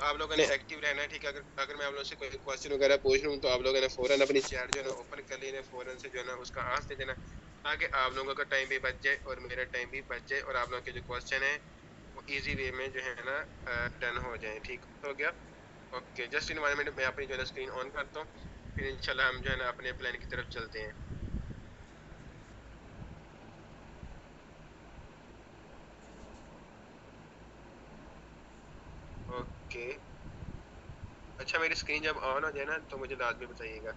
आप लोगों ने एक्टिव रहना है, ठीक है। अगर अगर मैं आप लोगों से कोई क्वेश्चन वगैरह पूछ लूँ तो आप लोगों ने फौरन अपनी चैट जो है ना ओपन कर लेना, फौरन से जो है ना उसका आंसर दे देना, ताकि आप लोगों का टाइम भी बच जाए और मेरा टाइम भी बच जाए, और आप लोगों के जो क्वेश्चन है वो इजी वे में जो है ना डन हो जाए। ठीक हो गया? ओके, जस्ट इन्वायरमेंट में अपनी जो है ना स्क्रीन ऑन करता हूँ, फिर इंशाल्लाह हम जो है ना अपने प्लान की तरफ चलते हैं। ओके, अच्छा मेरी स्क्रीन जब ऑन हो जाए ना तो मुझे लाजमी बताइएगा।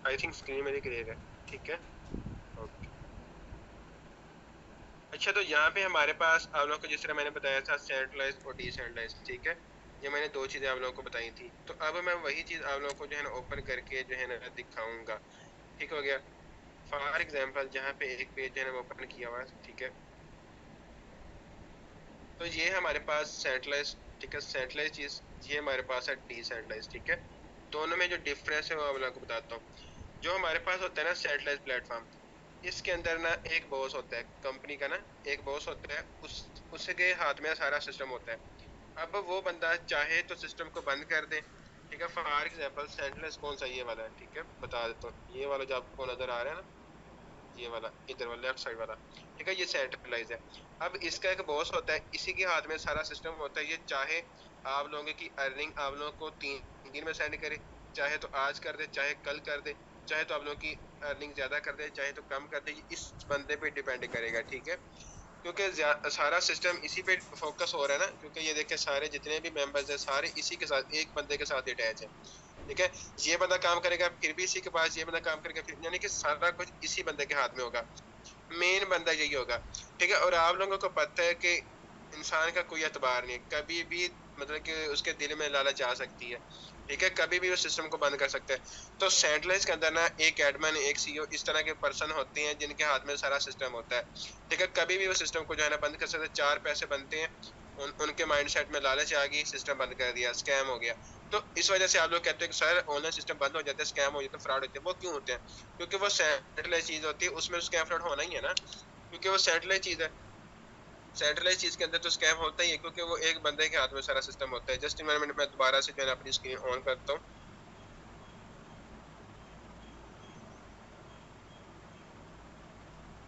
आई थिंक स्क्रीन मेरी क्लियर है, ठीक है। ओके, अच्छा तो यहाँ पे हमारे पास आप लोगों को जिस तरह मैंने बताया था सेंट्रलाइज और डिसेंट्रलाइज, ठीक है। ये मैंने दो चीजें आप लोगों को बताई थी, तो अब मैं वही चीज आप लोगों को जो है ना ओपन करके जो है ना दिखाऊंगा। ठीक हो गया? फॉर एग्जांपल जहाँ पे एक पेज जो है ना ओपन किया हुआ है, ठीक है। तो ये हमारे पास सेंट्रलाइज, ठीक है, सेंट्रलाइज चीज, ये हमारे पास है डिसेंट्रलाइज, ठीक है। दोनों में जो डिफरेंस है वो मैं आपको बताता हूँ। जो हमारे पास होता है ना सेंट्रलाइज प्लेटफॉर्म, इसके अंदर ना एक बॉस होता है कंपनी का ना, एक बॉस होता है, उस उसके हाथ में सारा सिस्टम होता है। अब वो बंदा चाहे तो सिस्टम को बंद कर दे, ठीक है। फॉर एग्जांपल सेंट्रलाइज कौन सा, ये वाला है, ठीक है, बता देता हूँ। ये वाला जो आपको नजर आ रहा है ना, ये वाला इधर वाला लेफ्ट साइड वाला, ठीक है, ये सेंट्रलाइज है। अब इसका एक बॉस होता है, इसी के हाथ में सारा सिस्टम होता है। ये चाहे आप लोगों की अर्निंग आप लोगों को 3 दिन में सेंड करे, चाहे तो आज कर दे, चाहे कल कर दे, चाहे तो आप लोगों की अर्निंग ज्यादा कर दे, चाहे तो कम कर दे, ये इस बंदे पे डिपेंड करेगा, ठीक है। क्योंकि सारा सिस्टम इसी पे फोकस हो रहा है ना, क्योंकि ये देखे सारे जितने भी मेंबर्स हैं सारे इसी के साथ, एक बंदे के साथ अटैच है, ठीक है। ये बंदा काम करेगा फिर भी इसी के पास, ये बंदा काम करेगा फिर, यानी कि सारा कुछ इसी बंदे के हाथ में होगा। मेन बंदा यही होगा, ठीक है। और आप लोगों को पता है कि इंसान का कोई एतबार नहीं है, कभी भी मतलब कि उसके दिल में लालच आ सकती है, ठीक है, कभी भी उस सिस्टम को बंद कर सकते हैं। तो सेंट्रलाइज के अंदर ना एक एडमिन, एक सीईओ, इस तरह के पर्सन होते हैं जिनके हाथ में सारा सिस्टम होता है, ठीक है। कभी भी वो सिस्टम को जो है ना बंद कर सकते हैं, 4 पैसे बनते हैं, उनके माइंडसेट में लालच आ गई, सिस्टम बंद कर दिया, स्कैम हो गया। तो इस वजह से आप लोग कहते हैं कि सर ऑनलाइन सिस्टम बंद हो जाते हैं, स्कैम हो जाते हैं, फ्रॉड होते हैं। वो क्यों होते हैं? क्योंकि वो सेंट्रलाइज चीज होती है, उसमें स्कैम फ्रॉड होना ही है ना, क्योंकि वो सेंट्रलाइज चीज है। सेंट्रलाइज चीज के अंदर तो स्कैम होता ही है, क्योंकि वो एक बंदे के हाथ में सारा सिस्टम होता है। जस्ट इन्वायरमेंट में दोबारा से जो है अपनी स्क्रीन ऑन करता हूँ।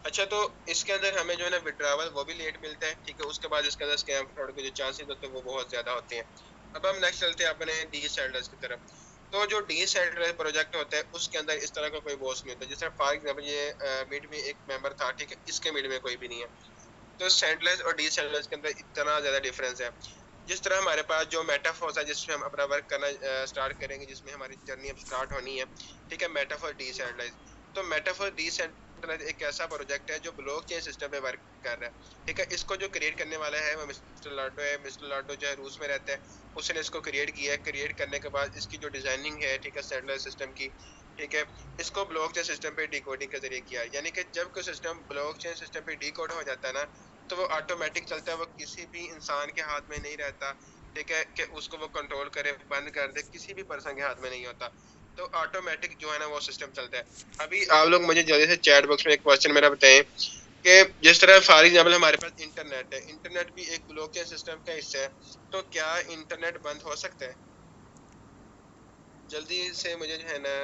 अच्छा तो इसके अंदर हमें जो है ना विड्रावल वो भी लेट मिलता है, ठीक है। उसके बाद इसके अंदर स्कैम फ्रॉड के जो चांसेस होते हैं वो बहुत ज्यादा होते हैं। अब हम नेक्स्ट चलते हैं अपने डिसेंट्रलाइज की तरफ। तो जो डिसेंट्रलाइज प्रोजेक्ट होता है उसके अंदर इस तरह का कोई बॉस नहीं होता। जैसे फॉर एग्जाम्पल ये मिड में एक मेंबर था, ठीक है, इसके मिड में कोई भी नहीं है। तो सेंट्रलाइज और डिसेंट्रलाइज के अंदर इतना ज्यादा डिफरेंस है। जिस तरह हमारे पास जो मेटाफोर्स है जिसमें हम अपना वर्क करना स्टार्ट करेंगे, जिसमें हमारी जर्नी अब स्टार्ट होनी है, ठीक है, मेटाफोर डिसेंट्रलाइज। तो मेटाफोर डिसेंट्रलाइज एक ऐसा प्रोजेक्ट है जो ब्लॉकचेन सिस्टम पे वर्क कर रहा है, ठीक है। इसको जो क्रिएट करने वाला है वो मिस्टर लाडो है। मिस्टर लाडो जो है रूस में रहता है, उसने इसको क्रिएट किया है। क्रिएट करने के बाद इसकी जो डिजाइनिंग है, ठीक है, सेंट्रलाइज सिस्टम की, ठीक है, इसको ब्लॉकचेन सिस्टम पे डिकोडिंग के जरिए किया है। यानी कि जब कोई सिस्टम ब्लॉकचेन सिस्टम पे डिकोड हो जाता है ना, तो वो ऑटोमेटिक चलता है, वो किसी भी इंसान के हाथ में नहीं रहता, ठीक है, कि उसको वो कंट्रोल करे बंद कर दे, किसी भी पर्सन के हाथ में नहीं होता। तो ऑटोमेटिक जो है ना वो सिस्टम चलता है। अभी आप लोग मुझे जल्दी से चैट बॉक्स में एक क्वेश्चन मेरा बताएं कि जिस तरह फॉर एग्जाम्पल हमारे पास इंटरनेट है, इंटरनेट भी एक ब्लॉकचेन सिस्टम का हिस्सा है, तो क्या इंटरनेट बंद हो सकता है? जल्दी से मुझे जो है ना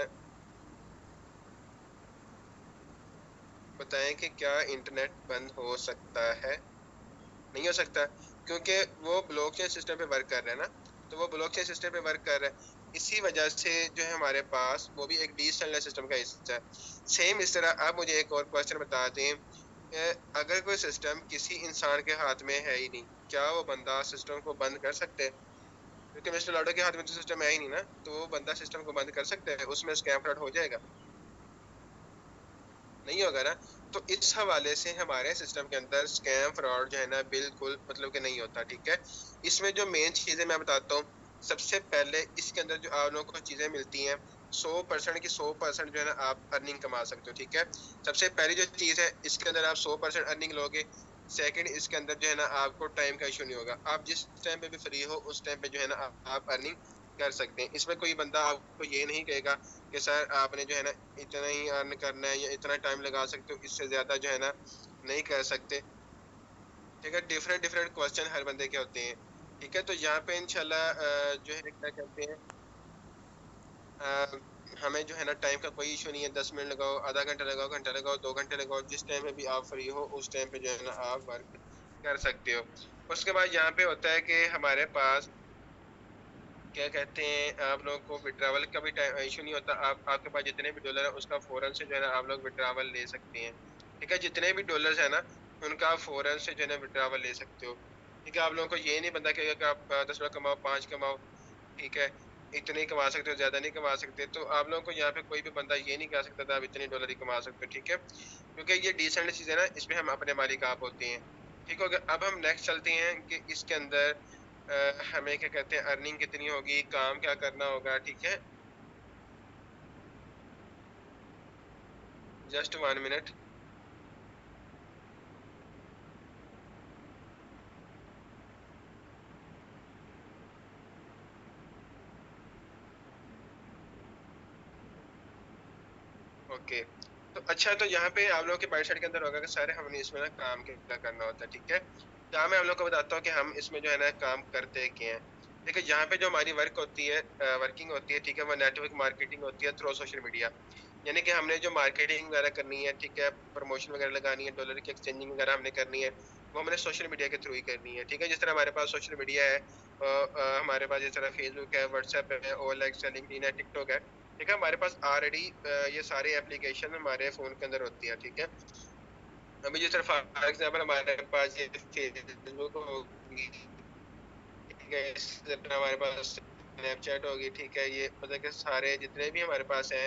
बताएं कि क्या इंटरनेट बंद हो सकता है? नहीं हो सकता, क्योंकि वो ब्लॉकचेन सिस्टम पे वर्क कर रहा है ना, तो वो ब्लॉकचेन सिस्टम पे वर्क कर रहा है। इसी वजह से जो है हमारे पास वो भी एक डिसेंट्रलाइज्ड सिस्टम का हिस्सा है। सेम इस तरह आप मुझे एक और क्वेश्चन बता दें कि अगर कोई सिस्टम किसी इंसान के हाथ में है ही नहीं, क्या वो बंदा सिस्टम को बंद कर सकते हैं? क्योंकि मिस्टर लाडो के हाथ में तो सिस्टम है ही नहीं ना, तो वो बंदा सिस्टम को बंद कर सकते हैं, उसमें स्कैम फ्रॉड हो जाएगा? नहीं होगा ना। तो इस हवाले से हमारे सिस्टम के अंदर स्कैम फ्रॉड जो है ना बिल्कुल मतलब कि नहीं होता, ठीक है। इसमें जो मेन चीजें मैं बताता हूँ, सबसे पहले इसके अंदर जो आप लोगों को चीजें मिलती हैं, 100% की 100% जो है ना आप अर्निंग कमा सकते हो, ठीक है। सबसे पहली जो चीज है, इसके अंदर आप 100% अर्निंग लोगे। सेकंड, इसके अंदर जो है ना आपको टाइम का इशू नहीं होगा, आप जिस टाइम पे भी फ्री हो उस टाइम पे जो है ना आप अर्निंग कर सकते हैं। इसमें कोई बंदा आपको ये नहीं कहेगा कि सर आपने जो है ना इतना ही अर्न करना है या इतना टाइम लगा सकते हो, इससे ज़्यादा जो है ना नहीं कर सकते। ठीक है, डिफरेंट डिफरेंट क्वेश्चन हर बंदे के होते हैं। ठीक है, तो यहाँ पे इंशाल्लाह जो है क्या कहते हैं, अ, हमें जो है ना टाइम का कोई इशू नहीं है। 10 मिनट लगाओ, आधा घंटा लगाओ, घंटा लगाओ, 2 घंटे लगाओ, जिस टाइम में भी आप फ्री हो उस टाइम पे जो है ना आप वर्क कर सकते हो। उसके बाद यहाँ पे होता है कि हमारे पास क्या कहते हैं, आप लोगों को विड्रावल का भी इशू नहीं होता। आप आपके पास जितने भी डॉलर है उसका फौरन से जो है ना आप लोग विड्रावल ले सकते हैं। ठीक है, जितने भी डॉलर्स है ना उनका आप फौरन से जो है ना विड्रावल ले सकते हो। ठीक है, आप लोगों को ये नहीं बंदा कहेगा कि आप 10 रुपये कमाओ, 5 कमाओ। ठीक है, इतने ही कमा सकते हो, ज्यादा नहीं कमा सकते। तो आप लोगों को यहाँ पे कोई भी बंदा ये नहीं कह सकता था आप इतने डॉलर ही कमा सकते हो। ठीक है, क्योंकि ये डिसेंट चीज है ना, इसमें हम अपने मालिक आप होते हैं। ठीक हो गया। अब हम नेक्स्ट चलते हैं कि इसके अंदर हमें क्या कहते हैं, अर्निंग कितनी होगी, काम क्या करना होगा। ठीक है, जस्ट 1 मिनट। ओके, तो अच्छा, तो यहाँ पे आप लोगों के माइंड के अंदर होगा कि सर हमने इसमें ना काम क्या करना होता है। ठीक है, यहाँ मैं आप लोग को बताता हूँ कि हम इसमें जो है ना काम करते क्या हैं। ठीक है, यहाँ पे जो हमारी वर्क होती है, वर्किंग होती है, ठीक है, वो नेटवर्क मार्केटिंग होती है थ्रू सोशल मीडिया। यानी कि हमने जो मार्केटिंग वगैरह करनी है, ठीक है, प्रमोशन वगैरह लगानी है, डॉलर की एक्सचेंजिंग वगैरह हमने करनी है, वो हमने सोशल मीडिया के थ्रू ही करनी है। ठीक है, जिस तरह हमारे पास सोशल मीडिया है, हमारे पास जिस तरह फेसबुक है, व्हाट्सएप है, OLX है, लिंक्डइन है, टिकटॉक है। ठीक है, हमारे पास ऑलरेडी ये सारे एप्लीकेशन हमारे फ़ोन के अंदर होती है। ठीक है, अभी जिस तरह फॉर एग्ज़ाम्पल हमारे पास ये फेसबुक होगी, ठीक है, इस तरह हमारे पास स्नैपचैट होगी। ठीक है, ये मतलब कि सारे जितने भी हमारे पास हैं,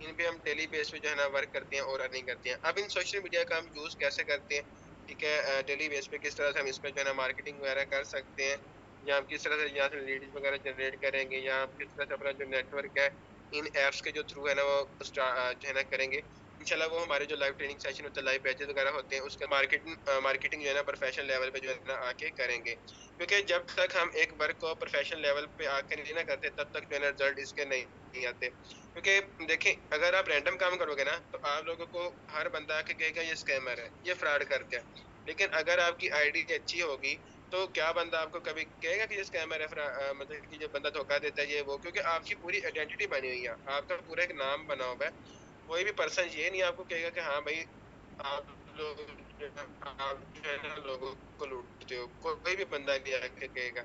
इन पे हम डेली बेस पे जो है ना वर्क करते हैं और अर्निंग करते हैं। अब इन सोशल मीडिया का हम यूज़ कैसे करते हैं, ठीक है, डेली बेस पे किस तरह से हम इस पे जो है ना मार्केटिंग वगैरह कर सकते हैं, या हम किस तरह से यहाँ से लीड्स वगैरह जनरेट करेंगे, या हम किस तरह से अपना जो नेटवर्क है इन ऐप्स के जो थ्रू है ना वो जो है ना करेंगे। इंशाल्लाह वो हमारे जो लाइव ट्रेनिंग सेशन होते हैं, लाइव बैचेस वगैरह होते हैं, उसके मार्केटिंग जो है ना प्रोफेशनल लेवल पे जो है ना आके करेंगे। क्योंकि जब तक हम एक वर्क को प्रोफेशनल लेवल पे आके नहीं ना करते, तब तक जो है ना रिजल्ट इसके नहीं आते। क्योंकि देखें, अगर आप रैंडम काम करोगे ना तो आप लोगों को हर बंदा आके कहेगा ये स्कैमर है, ये फ्रॉड करते हैं। लेकिन अगर आपकी आईडी अच्छी होगी तो क्या बंदा आपको कभी कहेगा कि ये स्कैमर है, मतलब कि ये बंदा धोखा देता है ये वो, क्योंकि आपकी पूरी आइडेंटिटी बनी हुई है, आपका पूरा एक नाम बना हुआ है। कोई भी पर्सन ये नहीं आपको कहेगा कि हाँ भाई आप लोग आप जो है ना लोगों को लूटते हो, कोई भी बंदा नहीं आके कहेगा।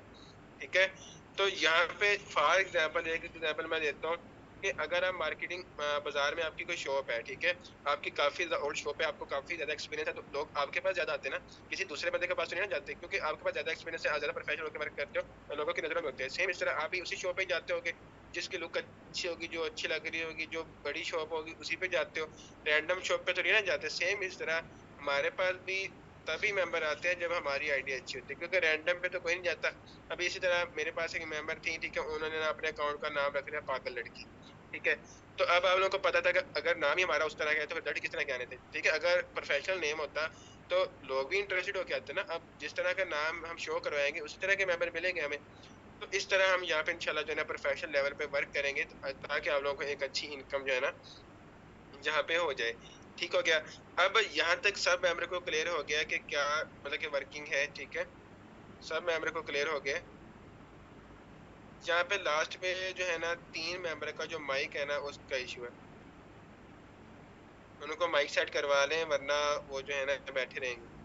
ठीक है, तो यहाँ पे फॉर एग्जांपल एक एग्जांपल मैं देता हूँ कि अगर आप मार्केटिंग बाजार में आपकी कोई शॉप है, ठीक है, आपकी काफी ओल्ड शॉप है, आपको काफी ज्यादा एक्सपीरियंस है, तो लोग आपके पास ज्यादा आते हैं ना, किसी दूसरे बंदे के पास तो नहीं ना जाते, क्योंकि आपके पास ज्यादा एक्सपीरियंस है, आप ज्यादा प्रोफेशनल होकर वर्क करते हो, तो लोगों की नजरों में होते हैं। सेम इस तरह आप भी उसी शॉप पे जाते होगे जिसकी लुक अच्छी होगी, जो अच्छी लग रही होगी, जो बड़ी शॉप होगी, उसी पे जाते हो। रैंडम शॉप पे तो नहीं ना जाते। सेम इस तरह हमारे पास भी तभी मेंबर आते हैं जब हमारी आईडी अच्छी होती है, क्योंकि रैंडम पे तो कोई नहीं जाता। अभी इसी तरह मेरे पास एक मेंबर थी, ठीक है, उन्होंने ना अपने अकाउंट का नाम रख दिया पागल लड़की। ठीक है, तो अब आप लोगों को पता था कि अगर नाम ही हमारा उस तरह का है तो फिर लड़की किस तरह के आने थे। ठीक है, अगर प्रोफेशनल नेम होता तो लोग भी इंटरेस्टेड होके आते ना। अब जिस तरह का नाम हम शो करवाएंगे उसी तरह के मेंबर मिलेंगे हमें। तो इस तरह हम यहाँ पे इंशाल्लाह जो है ना प्रोफेशनल लेवल पे वर्क करेंगे, ताकि आप लोगों को एक अच्छी इनकम जो है ना यहाँ पे हो जाए। ठीक हो गया। अब यहाँ तक सब मेंबर को क्लियर हो गया कि क्या मतलब कि वर्किंग है। ठीक है, सब मेंबर को क्लियर हो गया। यहाँ पे लास्ट पे जो है ना 3 मेंबर का जो माइक है ना उसका इशू है, उनको माइक सेट करवा लें वरना वो जो है ना बैठे रहेंगे।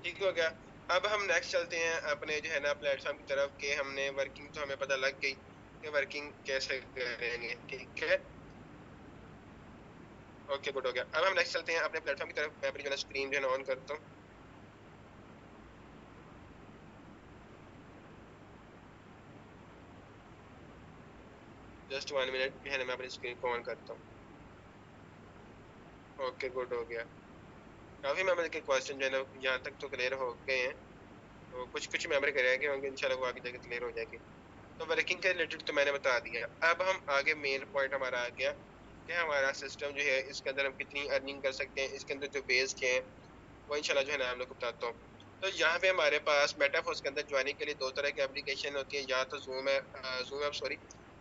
ठीक हो गया। अब हम नेक्स्ट चलते हैं अपने जो है ना प्लेटफॉर्म की तरफ, कि हमने वर्किंग तो हमें पता लग गई कि वर्किंग कैसे करेंगे। ठीक है, ओके, गुड हो गया। अब हम नेक्स्ट चलते हैं अपने प्लेटफॉर्म की तरफ। मैं अपनी जो है ना स्क्रीन जो है ना ऑन करता हूँ। जस्ट 1 मिनट जो है ना मैं अपनी स्क्रीन को ऑन करता हूँ। ओके, गुड हो गया। काफी मेंबर के क्वेश्चन जो है ना यहाँ तक तो क्लियर हो गए हैं। तो कुछ कुछ मेंबर के रह गए होंगे, इंशाल्लाह वो आगे जाके क्लियर हो जाएंगे। तो वर्किंग के रिलेटेड तो मैंने बता दिया। अब हम आगे मेन पॉइंट हमारा आ गया कि हमारा सिस्टम जो है इसके अंदर हम कितनी अर्निंग कर सकते हैं, इसके अंदर जो बेस के हैं वो इंशाल्लाह जो है ना हम लोग को बताता हूँ। तो यहाँ पे हमारे पास मेटाफोर्स के अंदर ज्वाइनिंग के लिए दो तरह की एप्लीकेशन होती है, या तो जूम है, जूम ऐप सॉरी,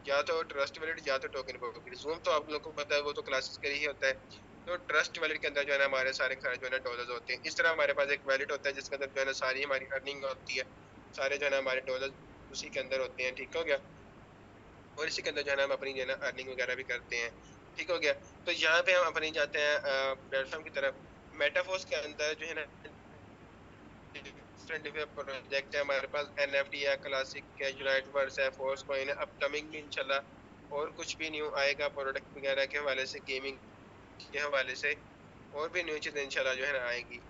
या तो ट्रस्ट वैलिड या तो टोकन वैलिड। जूम तो आप लोगों को पता है, वो तो क्लासेस के लिए ही होता है। तो ट्रस्ट वैलिड के अंदर जो है ना हमारे सारे जो है ना डॉलर्स होते हैं। इस तरह हमारे पास एक वैलिड होता है जिसके अंदर जो है ना सारी हमारी अर्निंग होती है, सारे जो है ना हमारे डॉलर उसी के अंदर होते हैं, ठीक हो गया। और इसी के अंदर जो है ना हम अपनी जो है ना अर्निंग वगैरह भी करते हैं, ठीक हो गया। तो यहाँ पे हम अपनी जाते हैं प्लेटफॉर्म की तरफ। मेटाफोर्स के अंदर जो है ना डिफरेंट डिफरेंट प्रोजेक्ट है हमारे पास। एनएफटी है, क्लासिक कैजुलाइट वर्स है, फोर्स कॉइन है, अपकमिंग भी इंशाल्लाह और कुछ भी न्यू आएगा प्रोडक्ट वगैरह के हवाले से, गेमिंग के हवाले से और भी न्यू चीजें इंशाल्लाह जो है ना आएंगी।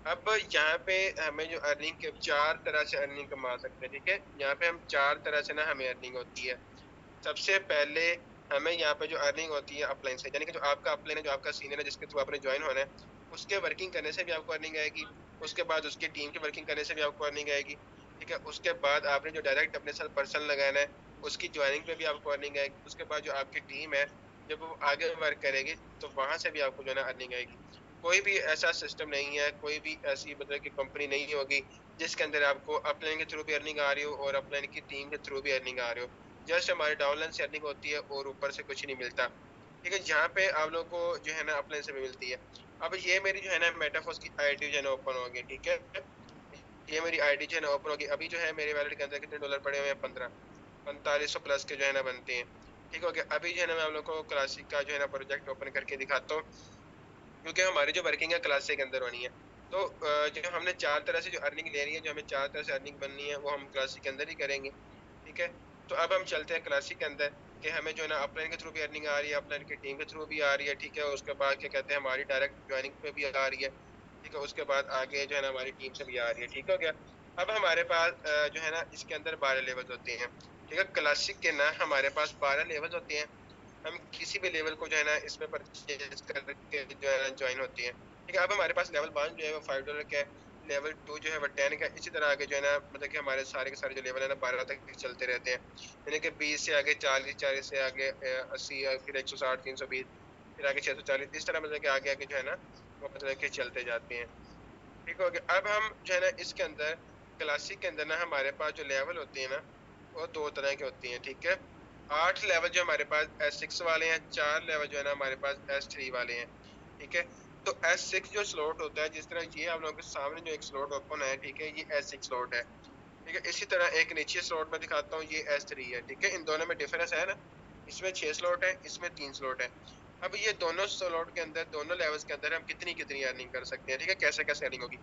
अब यहाँ पे हमें जो अर्निंग के चार तरह से अर्निंग कमा सकते हैं, ठीक है। यहाँ पे हम चार तरह से ना हमें अर्निंग होती है। सबसे पहले हमें यहाँ पे जो अर्निंग होती है अपलाइन से, यानी कि जो आपका अपलाइन है, जो आपका सीनियर है जिसके थ्रू आपने ज्वाइन होना है, उसके वर्किंग करने से भी आपको अर्निंग आएगी। उसके बाद उसकी टीम की वर्किंग करने से भी आपको अर्निंग आएगी, ठीक है। उसके बाद आपने जो डायरेक्ट अपने साथ पर्सन लगाना है, उसकी ज्वाइनिंग पे भी आपको अर्निंग आएगी। उसके बाद जो आपकी टीम है, जब वो आगे वर्क करेगी तो वहां से भी आपको जो है ना अर्निंग आएगी। कोई भी ऐसा सिस्टम नहीं है, कोई भी ऐसी मतलब की कंपनी नहीं होगी जिसके अंदर आपको अपलाइन के थ्रू भी अर्निंग आ रही हो और अपलाइन की टीम के थ्रू भी अर्निंग आ रही हो। जस्ट हमारे डाउनलाइन से अर्निंग होती है और ऊपर से कुछ नहीं मिलता, ठीक है। यहाँ पे आप लोगों को जो है ना अपलाइन से भी मिलती है। अब ये मेरी जो है ना मेटाफोर्स की आईडी जो है ना ओपन होगी, ठीक है। ये मेरी आईडी जो है ना ओपन होगी। अभी जो है मेरे वैलेट के अंदर कितने डॉलर पड़े हुए हैं? 4500 प्लस के जो है ना बनते हैं, ठीक हो गया। अभी जो है ना मैं आप लोग को क्लासिक का जो है ना प्रोजेक्ट ओपन करके दिखाता हूँ, क्योंकि हमारी जो वर्किंग है क्लासिक के अंदर होनी है। तो जो हमने चार तरह से जो अर्निंग ले रही है, जो हमें चार तरह से अर्निंग बननी है, वो हम क्लासिक के अंदर ही करेंगे, ठीक है। तो अब हम चलते हैं क्लासिक के अंदर कि हमें जो है ना अपलाइन के थ्रू भी अर्निंग आ रही है, अपलाइन की टीम के थ्रू भी आ रही है, ठीक है। उसके बाद क्या कहते हैं हमारी डायरेक्ट ज्वाइनिंग पे भी आ रही है, ठीक है। उसके बाद आगे जो है ना हमारी टीम से भी आ रही है, ठीक हो गया। अब हमारे पास जो है ना इसके अंदर 12 लेवल होते हैं, ठीक है। क्लासिक के ना हमारे पास 12 लेवल होते हैं। हम किसी भी लेवल को जो है ना इसमें परचेज करके जो है ना ज्वाइन होती है, ठीक है। अब हमारे पास लेवल 1 जो है वो $5 का है, लेवल 2 जो है वो 10 का। इसी तरह आगे जो है ना मतलब कि हमारे सारे के सारे जो लेवल है ना 12 तक चलते रहते हैं, यानी कि 20 से आगे 40, 40 से आगे 80, फिर 160, 320, फिर आगे 640, इस तरह मतलब कि आगे आगे जो है ना वो मतलब कि चलते जाते हैं, ठीक हो गया। अब हम जो है ना इसके अंदर क्लासिक के अंदर ना हमारे पास जो लेवल होते हैं ना वो दो तरह के होते हैं, ठीक है। 8 लेवल जो हमारे पास S6 वाले हैं, 4 लेवल जो है ना हमारे पास S3 वाले हैं, ठीक है। तो S6 जो स्लॉट होता है, जिस तरह ये आप लोगों के सामने जो एक स्लॉट ओपन है, ठीक है, ये S6 स्लॉट है, ठीक है। इसी तरह एक नीचे स्लॉट में दिखाता हूँ, ये S3 है, ठीक है। इन दोनों में डिफरेंस है ना, इसमें 6 स्लॉट है, इसमें 3 स्लॉट है। अब ये दोनों स्लॉट के अंदर, दोनों लेवल्स के अंदर हम कितनी कितनी अर्निंग कर सकते हैं, ठीक है, कैसे कैसे अर्निंग होगी।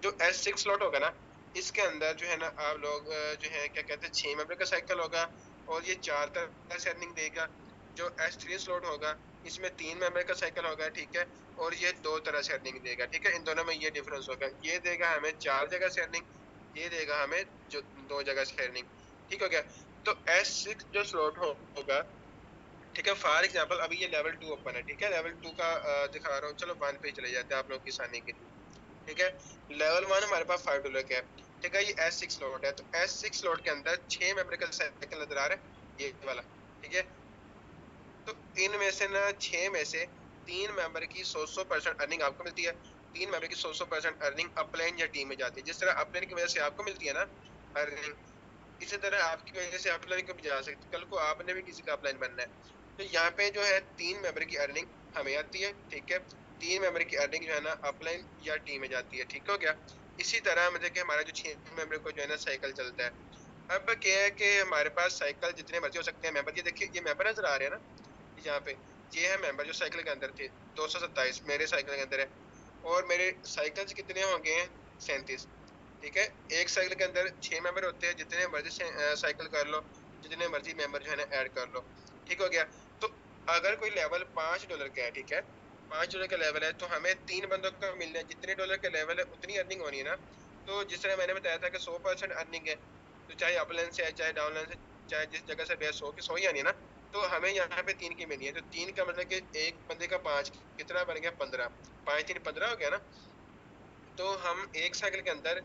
जो S6 स्लॉट होगा ना, इसके अंदर जो है ना आप लोग जो है क्या कहते हैं 6 मेंबर का साइकिल होगा और ये 4 तरह से अर्निंग देगा। जो S3 स्लॉट होगा, इसमें 3 मेंबर का साइकिल होगा, ठीक है, और ये 2 तरह से अर्निंग देगा, ठीक है। इन दोनों में ये डिफरेंस होगा, ये देगा हमें 4 जगह से अर्निंग, ये देगा हमें जो 2 जगह से अर्निंग, ठीक हो गया। तो S6 जो स्लॉट होगा, ठीक है, फॉर एग्जांपल अभी ये लेवल 2 ओपन है, ठीक है। लेवल 2 का दिखा रहा हूँ, चलो 1 पे चले जाते हैं आप लोग की आसानी के लिए, ठीक है। लेवल 1 हमारे पास $5 का है, ठीक है। ये S6 स्लॉट है, तो S6 स्लॉट के अंदर 6 मेंबर का साइकिल नजर आ रहा है, ये वाला, ठीक है। तो इनमें से ना 6 में से 3 मेंबर की 100% अर्निंग आपको मिलती है, 3 मेंबर की 100% अर्निंग अपलाइन या टीम में जाती है। जिस तरह अपलाइन की वजह से आपको मिलती है ना अर्निंग, इसी तरह आपकी वजह से अपलाइन को भी जा सकती है। कल को आपने भी किसी का अपलाइन बनना है, तो यहाँ पे जो है 3 मेंबर की अर्निंग हमें आती है, ठीक है। 3 मेंबर की अर्निंग जो है ना अपलाइन या टीम में जाती है, ठीक हो गया। इसी तरह मतलब कि हमारा जो 6 मेंबर को जो है ना साइकिल चलता है। अब क्या है कि हमारे पास साइकिल जितने मर्जी हो सकते हैं मेंबर। ये देखिए, ये मेंबर नजर आ रहे हैं ना यहाँ पे, ये है मेंबर जो साइकिल के अंदर थे, 227 मेरे साइकिल के अंदर है। और मेरे साइकिल्स कितने होंगे हैं? 37, ठीक है। एक साइकिल के अंदर 6 मेंबर होते हैं, जितने मर्जी से साइकिल कर लो, जितने मर्जी मेंबर जो है ना ऐड कर लो, ठीक हो गया। तो अगर कोई लेवल $5 का है, ठीक है, $5 का लेवल है, तो हमें 3 बंदों का मिलना है। जितने डॉलर का लेवल है उतनी अर्निंग होनी है ना। तो जिस तरह मैंने बताया था कि 100% अर्निंग है, तो चाहे अपलाइन से है चाहे डाउनलाइन से, चाहे जिस जगह से बेस हो कि 100 ही आनी है ना। तो हमें यहाँ पे 3 की मिली है, तो 3 का मतलब कि एक बंदे का 5 कितना बन गया? 15, 5 3 15 हो गया ना। तो हम एक साइकिल के अंदर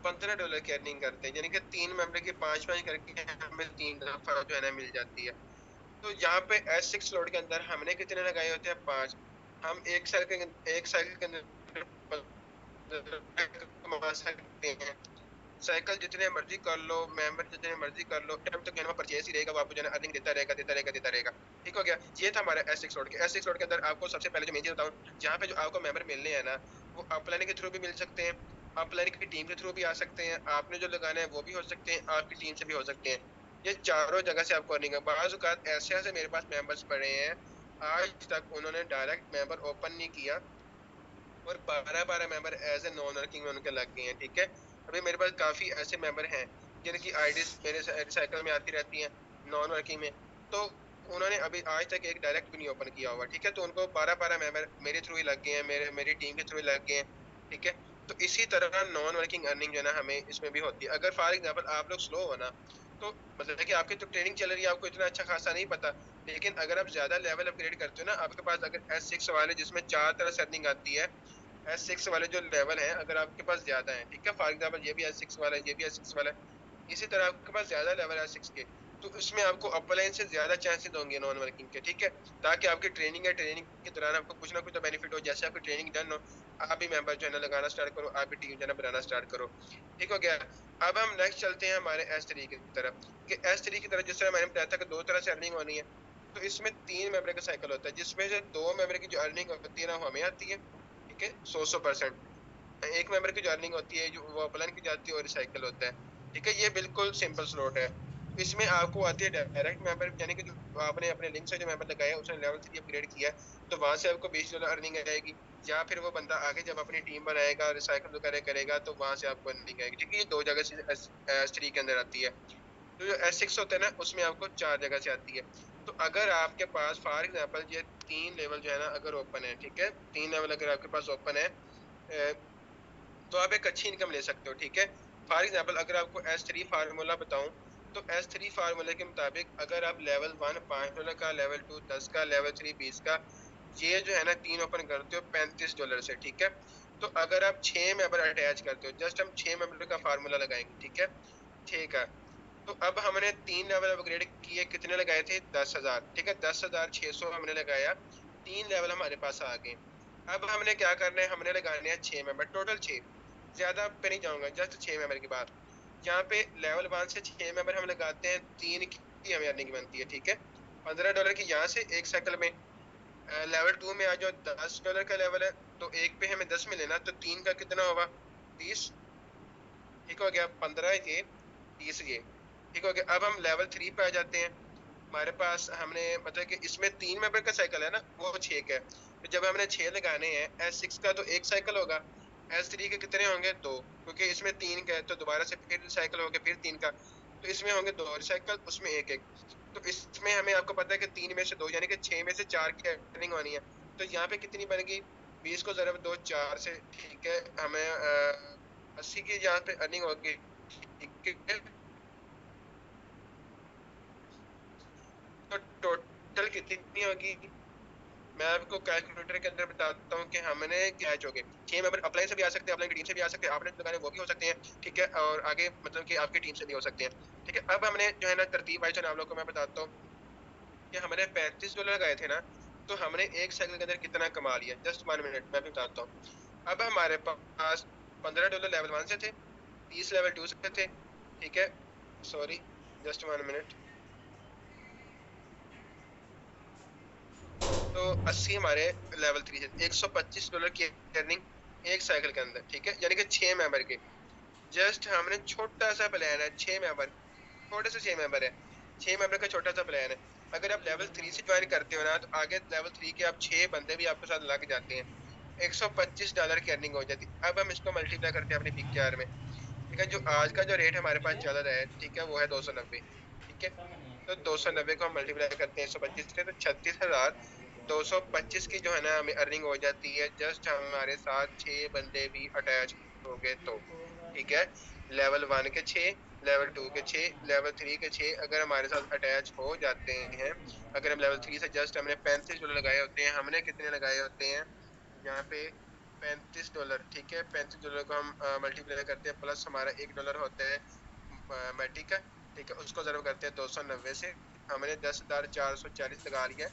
$15 की अर्निंग करते हैं, यानी कि 3 मेंबर की 5-5 करके हमें 3 दफा जो है ना मिल जाती है। तो यहाँ पे S6 स्लॉट के अंदर हमने कितने लगाए होते हैं? 5। हम एक साइकिल के अंदर कमा सकते हैं। साइकिल जितने मर्जी कर लो, मेंबर जितने मर्जी कर लो, टाइम तक जो है परचेज ही रहेगा, वो आपको जो है अर्निंग देता रहेगा देता रहेगा देता रहेगा। ठीक हो गया। ये था हमारा S6 रोड के। S6 रोड के अंदर आपको सबसे पहले जो मेन चीज बताऊं, जहाँ पे जो आपको मेंबर मिलने हैं ना, वो अपलाइन के थ्रू भी मिल सकते हैं, अपलाइन की टीम के थ्रू भी आ सकते हैं, आपने जो लगाना है वो भी हो सकते हैं, आपकी टीम से भी हो सकते हैं। ये चारों जगह से आपको अर्निंग है। बाज़ औक़ात ऐसे ऐसे मेरे पास मेंबर्स पड़े हैं, आज तक उन्होंने डायरेक्ट मेंबर ओपन नहीं किया और 12-12 member as a non working में उनके लग गए हैं। ठीक है। अभी मेरे पास काफी ऐसे मेंबर हैं जिनकी आईडीज मेरे साइकिल में आती रहती हैं नॉन वर्किंग में, तो उन्होंने अभी आज तक एक डायरेक्ट भी नहीं ओपन किया हुआ। ठीक है। तो उनको 12-12 मेंबर मेरे थ्रू ही लग गए हैं, मेरी टीम के थ्रू ही लग गए हैं। ठीक है। तो इसी तरह नॉन वर्किंग अर्निंग जो है ना, हमें इसमें भी होती है। अगर फॉर एग्जाम्पल आप लोग स्लो हो ना, तो मतलब है कि आपकी तो ट्रेनिंग चल रही है, आपको इतना अच्छा खासा नहीं पता, लेकिन अगर आप ज्यादा लेवल अपग्रेड करते हो ना, आपके पास अगर S6 वाले जिसमें 4 तरह से अर्निंग आती है, S6 वाले जो लेवल हैं अगर आपके पास ज्यादा है, ठीक है, फॉर एग्जाम्पल ये भी S6 वाला है, ये भी S6 वाला है, इसी तरह आपके पास ज्यादा लेवल है S6 के, तो इसमें आपको अपलाइन से ज्यादा चांसेस होंगे नॉन वर्किंग के। ठीक है। ताकि आपकी ट्रेनिंग है, ट्रेनिंग के दौरान आपको कुछ ना कुछ तो बेनिफिट हो। जैसे आपकी ट्रेनिंग डन हो, आप भी मेंबर जो है ना लगाना स्टार्ट करो, आप भी टीम जो है ना बनाना स्टार्ट करो। ठीक हो गया। अब हम नेक्स्ट चलते हैं हमारे S3 की तरफ, कि S3 की तरफ जिस तरह मैंने बताया था कि 2 तरह से अर्निंग होनी है, तो इसमें 3 मेंबर का साइकिल होता है, जिसमें से 2 मेंबर की जो अर्निंग होती है ना, वो हमें आती है। ठीक है। 100% एक मेंबर की जो अर्निंग होती है, जो वो अपलाइन की जाती है और रिसाइकल होता है। ठीक है। ये बिल्कुल सिंपल स्लॉट है। इसमें आपको आती है डायरेक्ट मेंबर, यानी कि जो आपने अपने लिंक से जो मेंबर लगाया, उसने लेवल 3 अपग्रेड किया है, तो वहां से आपको $20 अर्निंग आएगी। या फिर वो बंदा आगे जब अपनी टीम बनाएगा, रिसाइकल वगैरह करेगा, तो वहां से आपको अर्निंग आएगी। ठीक है। ये 2 जगह से S3 के अंदर आती है। तो जो S6 होता है ना, उसमें आपको 4 जगह से आती है। तो अगर आपके पास फॉर एग्जाम्पल ये 3 लेवल जो है ना अगर ओपन है, ठीक है, 3 लेवल अगर आपके पास ओपन है, तो आप एक अच्छी इनकम ले सकते हो। ठीक है। फॉर एग्जाम्पल अगर आपको S3 फार्मूला बताऊं, तो S3 फार्मूले के मुताबिक अगर आप लेवल 1 $5 का, लेवल 2 10 का, लेवल 3 20 का, ये जो है ना 3 ओपन करते हो $35 से। ठीक है। तो अगर आप 6 मेंबर अटैच करते हो, जस्ट हम 6 मेंबर का फार्मूला लगाएंगे। ठीक है। 6 का, तो अब हमने 3 लेवल अपग्रेड किए, कितने लगाए थे? 10,000। ठीक है। 10,600 हमने लगाया, 3 लेवल हमारे पास आ गए। अब हमने क्या करना है, हमने लगाने हैं 6 मेंबर, टोटल 6, ज्यादा पे नहीं जाऊंगा, जस्ट 6 मेंबर की बात। यहाँ पे लेवल 1 से 6 मेंबर हम लगाते हैं, 3 की हमें अर्निंग बनती है। ठीक है। $15 की यहाँ से एक साइकिल में। लेवल 2 में आ जाओ, $10 का लेवल है, तो एक पे हमें 10 मिले ना, तो 3 का कितना होगा? 30। ठीक हो गया। 15 ये, 30 ये। ठीक हो गया। अब हम लेवल 3 पे आ जाते हैं। हमारे पास हमने मतलब कि इसमें 3 मेंबर का साइकिल है ना, वो 6 का है, तो जब हमने 6 लगाने हैं, S6 का तो एक साइकिल होगा, S3 के कितने होंगे? 2, क्योंकि इसमें 3 का है, तो दोबारा से फिर साइकिल हो गया, फिर 3 का, तो इसमें होंगे 2 साइकिल, उसमें एक एक। तो इसमें हमें आपको पता है कि 3 में से 2 यानी कि 6 में से 4 की अर्निंग होनी है। तो यहाँ पे कितनी बनेगी? 20 को ज़रब दो 4 से। ठीक है। हमें 80 की यहाँ पे अर्निंग होगी। ठीक है। तो टोटल कितनी होगी, मैं आपको कैलकुलेटर के अंदर बताता हूँ कि हमने क्या हो गए। 6 मेंबर अपलाइन से भी आ सकते हैं, अपलाइन की टीम से भी आ सकते हैं, आपने जो लगाने वो भी हो सकते हैं। ठीक है। और आगे मतलब कि आपकी टीम से भी हो सकते हैं। ठीक है। अब हमने जो है ना तरतीब वाइज आप लोग को मैं बताता हूँ कि हमने $35 लगाए थे ना, तो हमने एक साइकिल के अंदर कितना कमा लिया, जस्ट 1 मिनट मैं भी बताता हूँ। अब हमारे पास $15 लेवल 1 से थे, 30 लेवल 2 से थे। ठीक है। Sorry, just 1 minute. तो 80 हमारे लेवल 3 से, $125 की अर्निंग एक साइकिल के अंदर। ठीक है। यानी कि 6 मेंबर के, जस्ट हमने छोटा सा प्लान है, 6 मेंबर, छोटे से 6 मेंबर है, 6 मेंबर का छोटा सा प्लान है। अगर आप लेवल 3 से ज्वाइन करते हो ना, तो आगे लेवल 3 के आप 6 बंदे भी आपके साथ लग जाते हैं, $125 की अर्निंग हो जाती है। अब हम इसको मल्टीप्लाई करते हैं अपनी PKR में। ठीक है। जो आज का जो रेट हमारे पास चल रहा है, ठीक है, वो है 290। ठीक है। तो 290 को हम मल्टीप्लाई करते हैं 125 से, तो 36,225 की जो है ना हमें अर्निंग हो जाती है, जस्ट हमारे साथ 6 बंदे भी अटैच हो गए तो। ठीक है। लेवल 1 के 6, लेवल 2 के 6, लेवल 3 के 6 अगर हमारे साथ अटैच हो जाते हैं, अगर हम लेवल 3 से जस्ट हमने $35 लगाए होते हैं, हमने कितने लगाए होते हैं यहाँ पे? $35। ठीक है। $35 को हम मल्टीप्लाई करते हैं, प्लस हमारा $1 होता है मैटी का। ठीक है। उसको जरूर करते हैं 290 से, हमने 10,440 लगा लिया।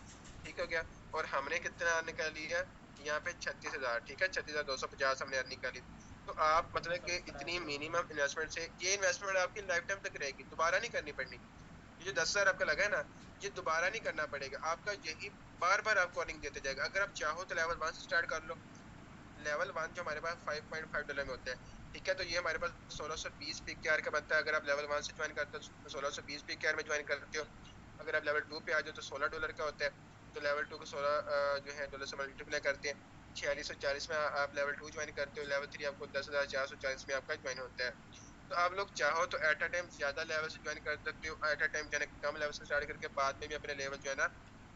ठीक हो गया। और हमने कितना निकाल लिया यहाँ पे? 36,000। ठीक है। 36,250 हमने अर्निंग कर ली। तो आप मतलब कि इतनी मिनिमम इन्वेस्टमेंट से ये इन्वेस्टमेंट आपकी लाइफ टाइम तक रहेगी, दोबारा नहीं करनी पड़नी। ये जो 10,000 आपका लगा है ना, ये दोबारा नहीं करना पड़ेगा आपका, यही बार बार आपको अर्निंग देते जाएगा। अगर आप चाहो तो लेवल 1 से स्टार्ट कर लो। लेवल 1 जो हमारे पास $5.5 में होता है, ठीक है, तो ये हमारे पास 1620 PKR का बनता है। अगर आप लेवल 1 से ज्वाइन करते हो तो 1620 PKR में ज्वाइन करते हो। अगर आप लेवल 2 पे आ जाओ तो $16 का होता है, तो लेवल 2 को 16 जो है डॉलर से मल्टीप्लाई करते हैं। 4640 में आप लेवल 2 ज्वाइन करते हो। लेवल 3 आपको 10,440 में आपका ज्वाइन होता है। तो आप लोग चाहो तो एट अ टाइम ज्यादा लेवल से ज्वाइन कर सकते हो, एट अ टाइम जो है कम लेवल से स्टार्ट करके बाद में भी अपने लेवल जो है ना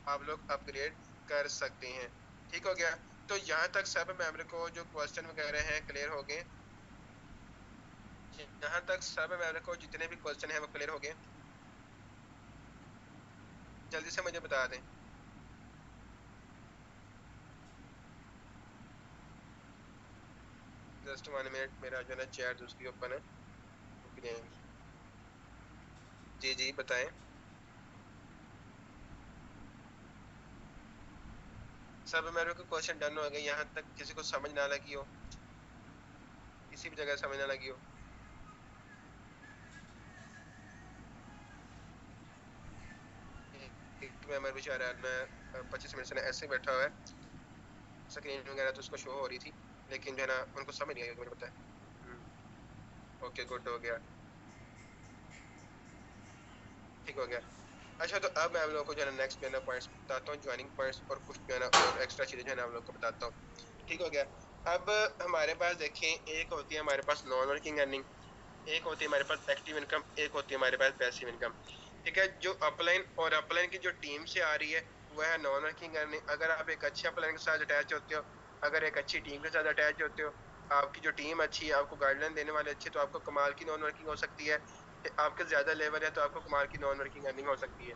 आप लोग अपग्रेड कर सकते हैं। ठीक हो गया। तो यहाँ तक सब मेंबर को जो क्वेश्चन वगैरह हैं क्लियर हो गए? यहाँ तक सब मेंबर को जितने भी क्वेश्चन हैं वो क्लियर हो गए? जल्दी से मुझे बता दें। जस्ट 1 मिनट, मेरा जो है ना चैट उसकी ओपन है। जी जी बताएं। सब मेरे को क्वेश्चन डन हो गए, यहाँ तक किसी को समझ ना लगी हो, किसी भी जगह समझ ना लगी हो? एक मेंबर बेचारा मैं 25 मिनट से ना ऐसे बैठा हुआ है, स्क्रीन वगैरह तो उसको शो हो रही थी, लेकिन जो है ना उनको समझ नहीं आया, मुझे पता है। ओके गुड हो गया, ठीक हो गया। अच्छा तो अब मैं आप लोगों को जो है ना नेक्स्ट जो है ना पॉइंट्स बताता हूँ, ज्वाइनिंग पॉइंट्स, और कुछ जो है ना और एक्स्ट्रा चीजें जो है ना आप लोगों को बताता हूँ। ठीक हो गया। अब हमारे पास देखें, एक होती है हमारे पास नॉन वर्किंग अर्निंग, एक होती है हमारे पास एक्टिव इनकम, एक होती है हमारे पास पैसिव इनकम। ठीक है, जो अपलाइन और अपलाइन की जो टीम से आ रही है वह है नॉन वर्किंग अर्निंग। अगर आप एक अच्छे अपलाइन के साथ अटैच होते हो, अगर एक अच्छी टीम के साथ अटैच होते हो, आपकी जो टीम अच्छी है, आपको गाइडलाइन देने वाले अच्छे, तो आपको कमाल की नॉन वर्किंग हो सकती है। आपके ज्यादा लेवल है तो आपको कमाल की नॉन वर्किंग अर्निंग हो सकती है।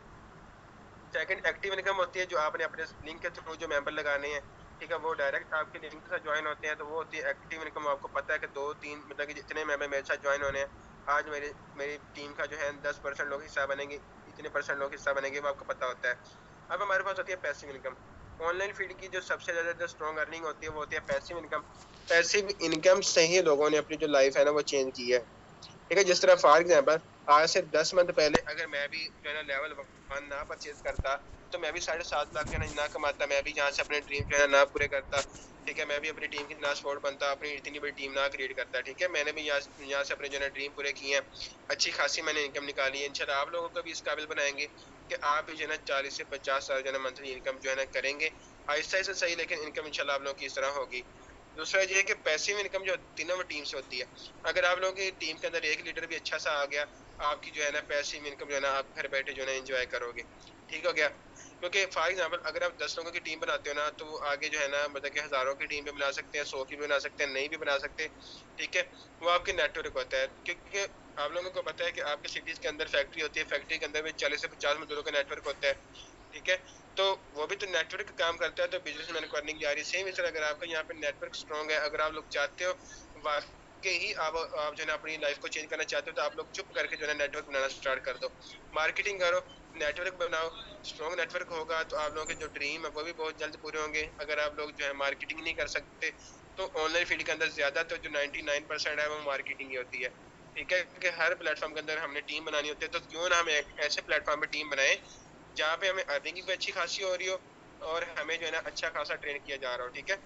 सेकंड एक्टिव इनकम होती है, जो आपने अपने लिंक के थ्रू जो मेंबर लगाने हैं, ठीक है, वो डायरेक्ट आपके लिंक के साथ ज्वाइन होते हैं, तो वो होती है एक्टिव इनकम। आपको पता है कि 2-3 मतलब कि जितने मेंबर मेरे साथ ज्वाइन होने हैं, आज मेरी मेरी टीम का जो है 10% लोग हिस्सा बनेंगे, इतने परसेंट लोग हिस्सा बनेंगे, वो आपको पता होता है। अब हमारे पास होती है पैसिव इनकम। ऑनलाइन फील्ड की जो सबसे ज्यादा जो स्ट्रॉन्ग अर्निंग होती है वो होती है पैसिव इनकम। पैसिव इनकम से ही लोगों ने अपनी जो लाइफ है ना वो चेंज की है। ठीक है, जिस तरह फॉर एग्जाम्पल आज से 10 मंथ पहले अगर मैं भी जो है ना लेवल 1 ना परचेज करता, तो मैं भी 7.5 लाख जो है ना कमाता, मैं भी यहाँ से अपने ड्रीम जो है ना पूरे करता। ठीक है, मैं भी अपनी टीम की ना सपोर्ट बनता, अपनी इतनी बड़ी टीम ना क्रिएट करता। ठीक है, मैंने भी यहाँ से अपने जो है ड्रीम पूरे किए हैं, अच्छी खासी मैंने इनकम निकाली है। इंशाल्लाह आप लोगों को भी इस काबिल बनाएंगे कि आप भी जो है ना 40 से 50 हज़ार जो है ना मंथली इनकम जो है ना करेंगे। आहिस्ता से सही, लेकिन इनकम इंशाल्लाह आप लोगों की इस तरह होगी। दूसरा ये है कि पैसिव इनकम जो तीनों में टीम से होती है। अगर आप लोगों की टीम के अंदर एक लीडर भी अच्छा सा आ गया, आपकी जो है ना पैसिव इनकम जो है ना आप घर बैठे जो है ना एंजॉय करोगे। ठीक हो गया। क्योंकि फॉर एग्जांपल अगर आप 10 लोगों की टीम बनाते हो ना, तो वो आगे जो है ना मतलब कि हजारों की टीम भी बना सकते हैं, 100 की भी बना सकते हैं, नहीं भी बना सकते। ठीक है, वो आपके नेटवर्क होता है, क्योंकि आप लोगों को पता है कि आपके सिटीज के अंदर फैक्ट्री होती है, फैक्ट्री के अंदर भी 40 से 50 मजदूरों का नेटवर्क होता है। ठीक है, तो वो भी तो नेटवर्क का काम करता है, तो बिजनेसमैन को अर्निंग जा रही है। सेम इस तरह अगर आपका यहाँ पे नेटवर्क स्ट्रॉन्ग है, अगर आप लोग चाहते हो वाकई ही आप जो है ना अपनी लाइफ को चेंज करना चाहते हो, तो आप लोग चुप करके जो है नेटवर्क बनाना स्टार्ट कर दो, मार्केटिंग करो, नेटवर्क बनाओ। स्ट्रॉन्ग नेटवर्क होगा तो आप लोगों के जो ड्रीम है वो भी बहुत जल्द पूरे होंगे। अगर आप लोग जो है मार्केटिंग नहीं कर सकते, तो ऑनलाइन फील्ड के अंदर ज्यादा तो जो 99% है वो मार्केटिंग ही होती है। ठीक है, कि हर प्लेटफॉर्म के अंदर हमने टीम बनानी होती है, तो क्यों ना हम एक ऐसे प्लेटफॉर्म पे टीम बनाएं जहाँ पे हमें अर्निंग भी अच्छी खासी हो रही हो और हमें जो है ना अच्छा खासा ट्रेन किया जा रहा हो। ठीक है,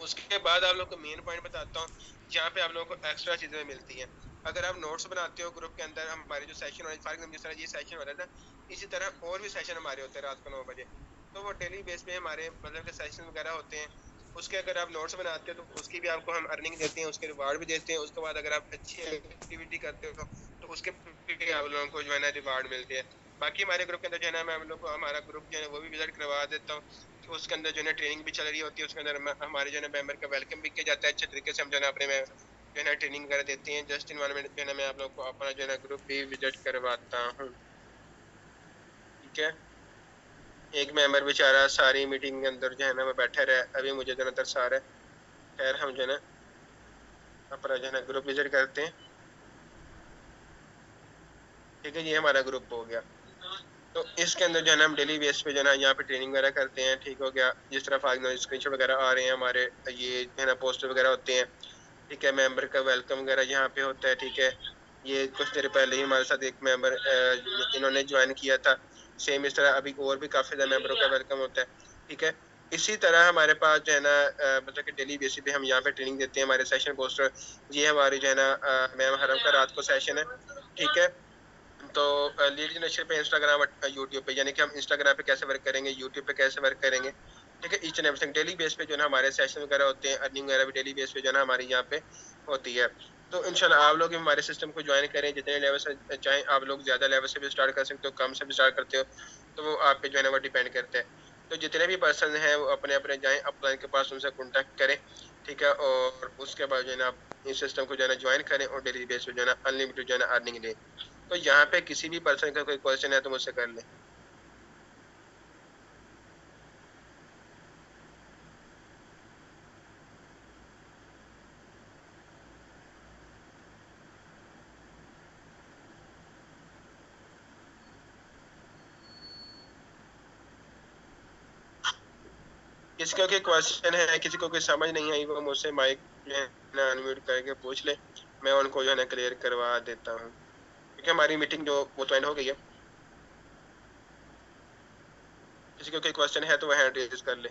उसके बाद आप लोग को मेन पॉइंट बताता हूँ जहाँ पे आप लोगों को एक्स्ट्रा चीजें मिलती हैं। अगर आप नोट्स बनाते हो ग्रुप के अंदर, हमारे जो सेशन हो रहे हैं, फॉर एग्जाम्पल जिस तरह ये सेशन हो रहा है ना, इसी तरह और भी सेशन हमारे होते हैं रात को 9 बजे, तो वो डेली बेस पे हमारे मतलब के सेशन वगैरह होते हैं। उसके अगर आप नोट्स बनाते हो तो उसकी भी आपको हम अर्निंग देते हैं, उसके रिवार्ड भी देते हैं। उसके बाद अगर आप अच्छी एक्टिविटी करते हो तो उसके भी आप लोगों को जो है ना रिवार्ड मिलते हैं। बाकी हमारे ग्रुप के अंदर जो है ना मैं हम लोग को हमारा ग्रुप जो है वो भी विजिट करवा देता हूँ। तो उसके अंदर जो है ना ट्रेनिंग भी चल रही होती है, उसके अंदर हमारे जो है मेंबर का वेलकम भी किया जाता है अच्छे तरीके से। हम जो है अपने में जो है ना ट्रेनिंग वगैरह देते हैं। जस्ट इन 1 मिनट जो है ना मैं आप लोग को अपना जो है ना ग्रुप भी विजिट करवाता हूँ। ठीक है, एक मेंबर बेचारा सारी मीटिंग के अंदर जो है ना वो बैठे रहे, अभी मुझे जो है ना तरस आ रहा है। खैर हम जो है ना अपना जो है ना ग्रुप विजिट करते हैं। ठीक है, ये हमारा ग्रुप हो गया। तो इसके अंदर जो है ना हम डेली बेस पे जो है ना यहाँ पे ट्रेनिंग वगैरह करते हैं। ठीक हो गया, जिस तरह फाइनल स्क्रीनशॉट वगैरह आ रहे हैं हमारे, ये जो है ना पोस्टर वगैरह होते हैं, ठीक है, मेंबर का वेलकम वगैरह यहाँ पे होता है। ठीक है, ये कुछ देर पहले ही हमारे साथ एक मेंबर इन्होंने ज्वाइन किया था। सेम इस तरह अभी और भी काफी ज्यादा मेंबरों का वेलकम होता है। ठीक है, इसी तरह हमारे पास जो है ना मतलब कि डेली बेसिस पे हम यहाँ पे ट्रेनिंग देते हैं। हमारे सेशन पोस्टर, ये हमारी जो है ना मैम हरम का रात को सेशन है। ठीक है, तो लीड जनरेशन पे इंस्टाग्राम यूट्यूब पे, यानी कि हम इंस्टाग्राम पे कैसे वर्क करेंगे, यूट्यूब पे कैसे वर्क करेंगे। ठीक है, each and everything daily base पे जो है ना हमारे सेशन वगैरह होते हैं। अर्निंग वगैरह भी डेली बेस पे जो है ना हमारी यहाँ पे होती है। तो इंशाल्लाह आप लोग हमारे सिस्टम को ज्वाइन करें। जितने लेवल से चाहे आप लोग ज्यादा लेवल से भी स्टार्ट कर सकते हो, कम से भी स्टार्ट करते हो, तो वो आप पे जो है ना वो डिपेंड करता है। तो जितने भी पर्सन हैं वो अपने अपने जाएं अपलाइन के पास, उनसे कॉन्टैक्ट करें। ठीक है, और उसके बाद जो है ना आप इस सिस्टम को जो है ना ज्वाइन करें और डेली बेस पे जो है ना अनलिमिटेड जो है ना अर्निंग लें। तो यहाँ पे किसी भी पर्सन का कोई क्वेश्चन है तो मुझसे कर ले। किसी को कोई क्वेश्चन है, किसी को कोई समझ नहीं आई, वो मुझसे माइक जो है ना अनम्यूट करके पूछ ले, मैं उनको जो है ना क्लियर करवा देता हूँ। क्योंकि हमारी मीटिंग जो वो तो एंड हो गई है। किसी को कोई क्वेश्चन है तो वह हैंड रेज कर ले।